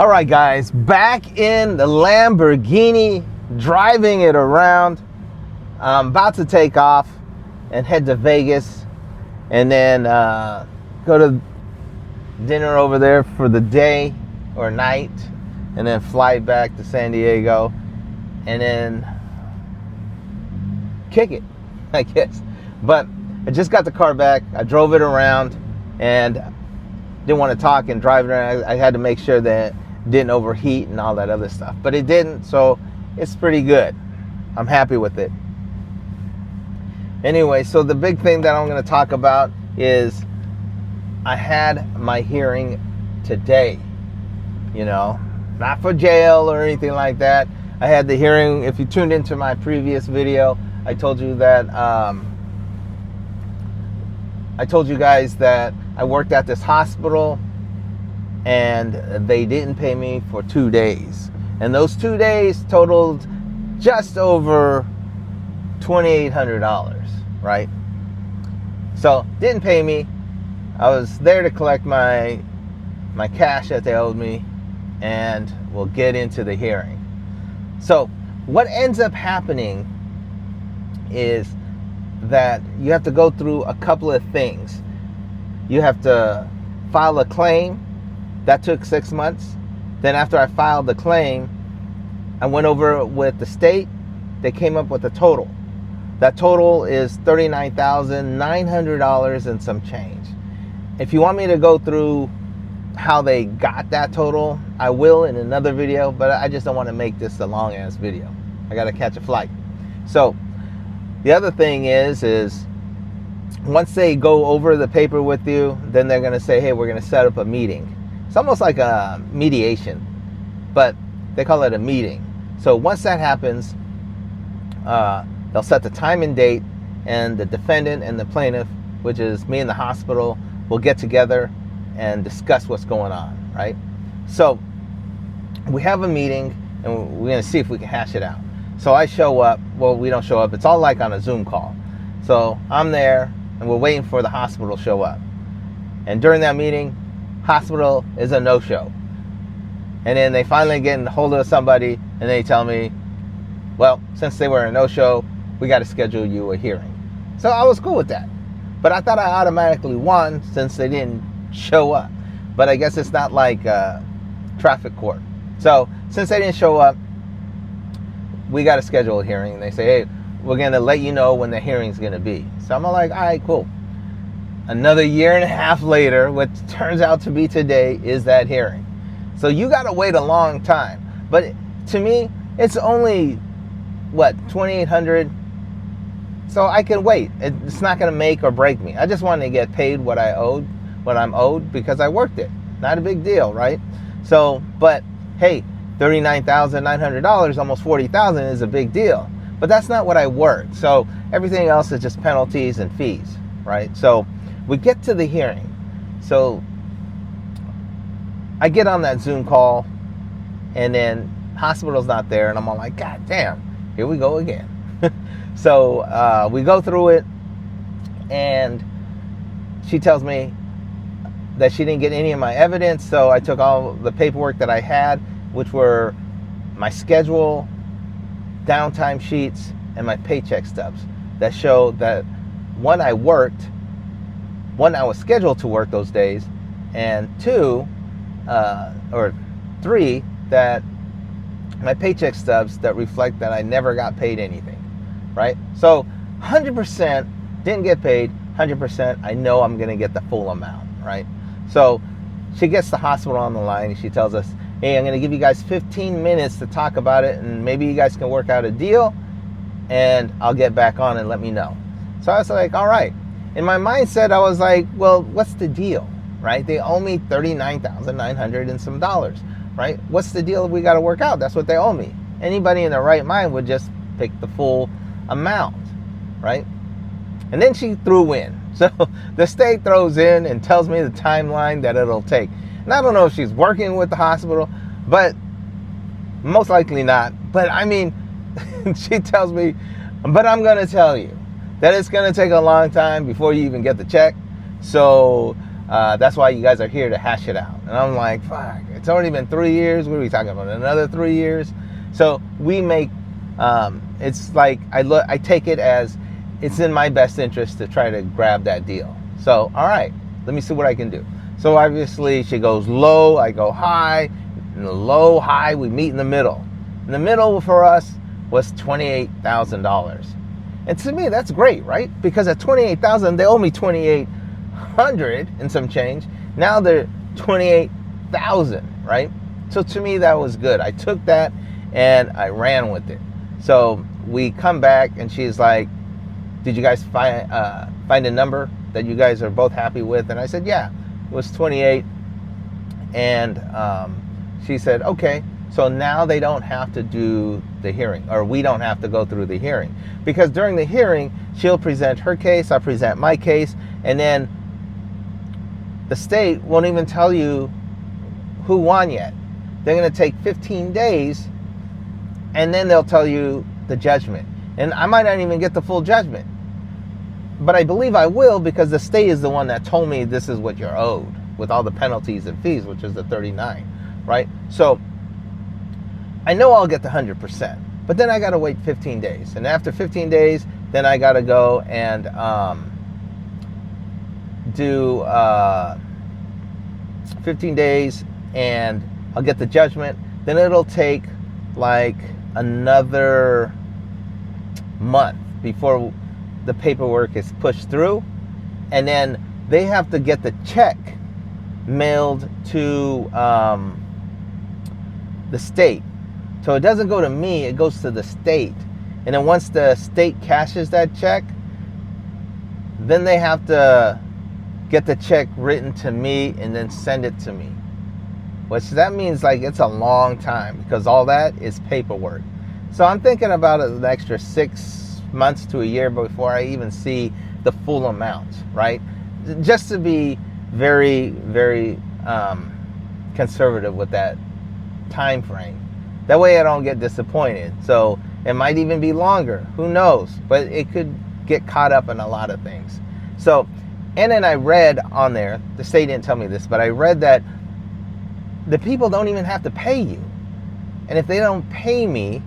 All right, guys, back in the Lamborghini, driving it around. I'm about to take off and head to Vegas and then go to dinner over there for the day or night and then fly back to San Diego and then kick it, I guess. But I just got the car back. I drove it around and didn't want to talk and drive it around. I had to make sure that it didn't overheat and all that other stuff. But it didn't, so it's pretty good. I'm happy with it. Anyway, so the big thing that I'm going to talk about is I had my hearing today. You know, not for jail or anything like that. I had the hearing. If you tuned into my previous video, I told you that I told you guys that I worked at this hospital and they didn't pay me for 2 days. And those 2 days totaled just over $2,800, right? So didn't pay me. I was there to collect my cash that they owed me, and we'll get into the hearing. So what ends up happening is that you have to go through a couple of things. You have to file a claim. That took 6 months. Then after I filed the claim, I went over with the state. They came up with a total. That total is $39,900 and some change. If you want me to go through how they got that total, I will in another video, but I just don't want to make this a long ass video. I got to catch a flight. So the other thing is once they go over the paper with you, then they're going to say, hey, we're going to set up a meeting. It's almost like a mediation, but they call it a meeting. So once that happens, they'll set the time and date, and the defendant and the plaintiff, which is me and the hospital, will get together and discuss what's going on, right? So we have a meeting, and we're going to see if we can hash it out. So I show up. Well, we don't show up. It's all like on a Zoom call. So I'm there, and we're waiting for the hospital to show up. And during that meeting, hospital is a no-show. And then they finally get in hold of somebody, and they tell me, well, since they were a no-show, we got to schedule you a hearing. So I was cool with that. But I thought I automatically won since they didn't show up. But I guess it's not like traffic court. So since they didn't show up, we got to schedule a hearing. And they say, hey, we're going to let you know when the hearing's going to be. So I'm like, all right, cool. Another year and a half later, what turns out to be today, is that hearing. So you got to wait a long time. But to me, it's only, what, $2,800? So I can wait. It's not going to make or break me. I just wanted to get paid what I'm owed because I worked it. Not a big deal, right? So, but hey, $39,900, almost $40,000 is a big deal. But that's not what I worked. So everything else is just penalties and fees, right? So we get to the hearing. So I get on that Zoom call, and then hospital's not there, and I'm all like, God damn, here we go again. So we go through it, and she tells me that she didn't get any of my evidence, so I took all the paperwork that I had, which were my schedule, downtime sheets, and my paycheck stubs that show that one, I worked, one, I was scheduled to work those days, and two, or three, that my paycheck stubs that reflect that I never got paid anything, right? So 100% didn't get paid, 100% I know I'm going to get the full amount, right? So she gets the hospital on the line, and she tells us, hey, I'm going to give you guys 15 minutes to talk about it, and maybe you guys can work out a deal, and I'll get back on and let me know. So I was like, all right. In my mindset, I was like, well, what's the deal, right? They owe me $39,900 and some dollars, right? What's the deal we got to work out? That's what they owe me. Anybody in their right mind would just pick the full amount, right? And then she threw in. So the state throws in and tells me the timeline that it'll take. And I don't know if she's working with the hospital, but most likely not. But I mean, she tells me, but I'm going to tell you that it's going to take a long time before you even get the check. So that's why you guys are here to hash it out. And I'm like, fuck, It's already been 3 years. What are we talking about? Another 3 years? So we make, it's like, I take it as it's in my best interest to try to grab that deal. So, all right, let me see what I can do. So obviously she goes low, I go high, and the low, high, we meet in the middle. In the middle for us was $28,000. And to me, that's great, right? Because at $28,000, they owe me $2,800 and some change. Now they're $28,000, right? So to me, that was good. I took that and I ran with it. So we come back and she's like, did you guys find a number that you guys are both happy with? And I said, yeah, it was 28. And she said, okay, so now they don't have to do the hearing, or we don't have to go through the hearing. Because during the hearing, she'll present her case, I present my case, and then the state won't even tell you who won yet. They're going to take 15 days, and then they'll tell you the judgment. And I might not even get the full judgment. But I believe I will, because the state is the one that told me this is what you're owed, with all the penalties and fees, which is the 39, right? So I know I'll get the 100%, but then I got to wait 15 days. And after 15 days, then I got to go and do 15 days, and I'll get the judgment. Then it'll take like another month before the paperwork is pushed through. And then they have to get the check mailed to the state. So it doesn't go to me, it goes to the state. And then once the state cashes that check, then they have to get the check written to me and then send it to me. Which that means like it's a long time, because all that is paperwork. So I'm thinking about an extra 6 months to a year before I even see the full amount, right? Just to be very, very conservative with that time frame. That way I don't get disappointed. So it might even be longer. Who knows? But it could get caught up in a lot of things. So, and then I read on there, the state didn't tell me this, but I read that the people don't even have to pay you. And if they don't pay me,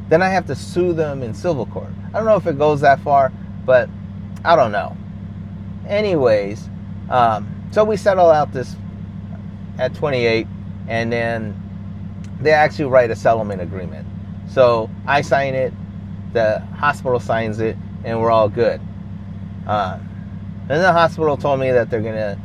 then I have to sue them in civil court. I don't know if it goes that far, but I don't know. Anyways, so we settle out this at 28, and then they actually write a settlement agreement. So I sign it, the hospital signs it, and we're all good. And the hospital told me that they're going to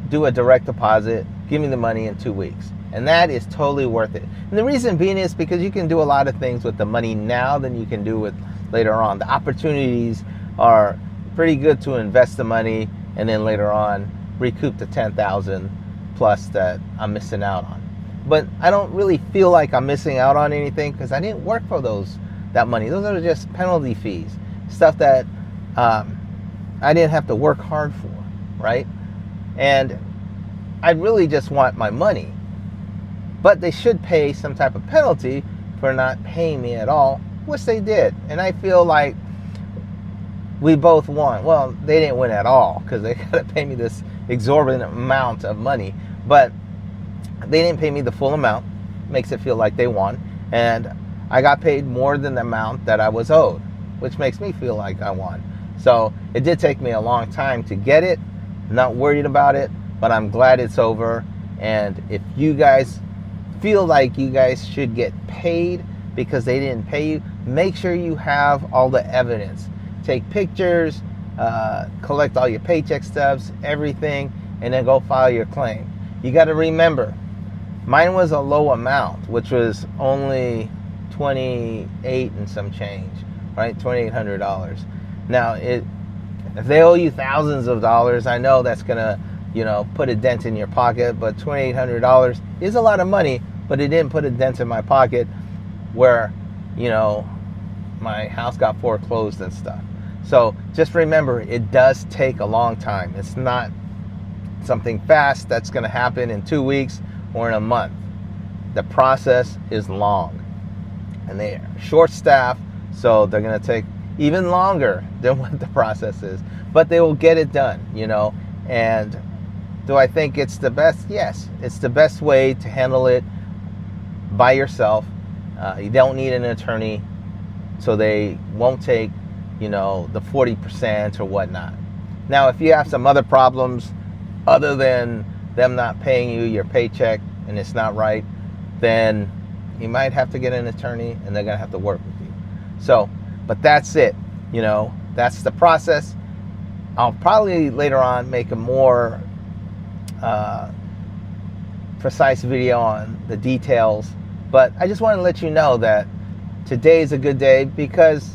do a direct deposit, give me the money in 2 weeks. And that is totally worth it. And the reason being is because you can do a lot of things with the money now than you can do with later on. The opportunities are pretty good to invest the money and then later on recoup the $10,000 plus that I'm missing out on. But I don't really feel like I'm missing out on anything, because I didn't work for that money. Those are just penalty fees, stuff that I didn't have to work hard for, right? And I really just want my money. But they should pay some type of penalty for not paying me at all, which they did. And I feel like we both won. Well, they didn't win at all, because they got to pay me this exorbitant amount of money. But they didn't pay me the full amount. Makes it feel like they won. And I got paid more than the amount that I was owed, which makes me feel like I won. So it did take me a long time to get it. Not worried about it, but I'm glad it's over. And if you guys feel like you guys should get paid because they didn't pay you, make sure you have all the evidence. Take pictures, collect all your paycheck stubs, everything, and then go file your claim. You got to remember, mine was a low amount, which was only $28 and some change, right? $2,800. Now, if they owe you thousands of dollars, I know that's gonna, put a dent in your pocket. But $2,800 is a lot of money, but it didn't put a dent in my pocket where, my house got foreclosed and stuff. So just remember, it does take a long time. It's not something fast that's going to happen in 2 weeks or in a month. The process is long, and they are short-staffed, so they're going to take even longer than what the process is. But they will get it done, and Do I think it's the best? Yes, it's the best way to handle it by yourself. You don't need an attorney, so they won't take, the 40% or whatnot. Now, if you have some other problems other than them not paying you your paycheck and it's not right, then you might have to get an attorney and they're going to have to work with you. So, but that's it. That's the process. I'll probably later on make a more precise video on the details, but I just want to let you know that today is a good day because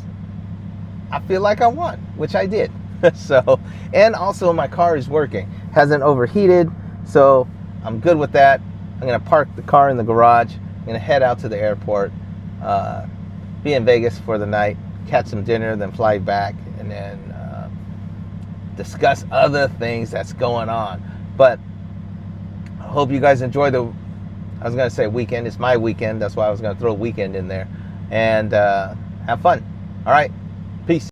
I feel like I won, which I did. So, and also my car is working, hasn't overheated, so I'm good with that. I'm gonna park the car in the garage. I'm gonna head out to the airport, be in Vegas for the night, catch some dinner, then fly back, and then discuss other things that's going on. But I hope you guys enjoy I was gonna say weekend. It's my weekend. That's why I was gonna throw weekend in there, and have fun. All right.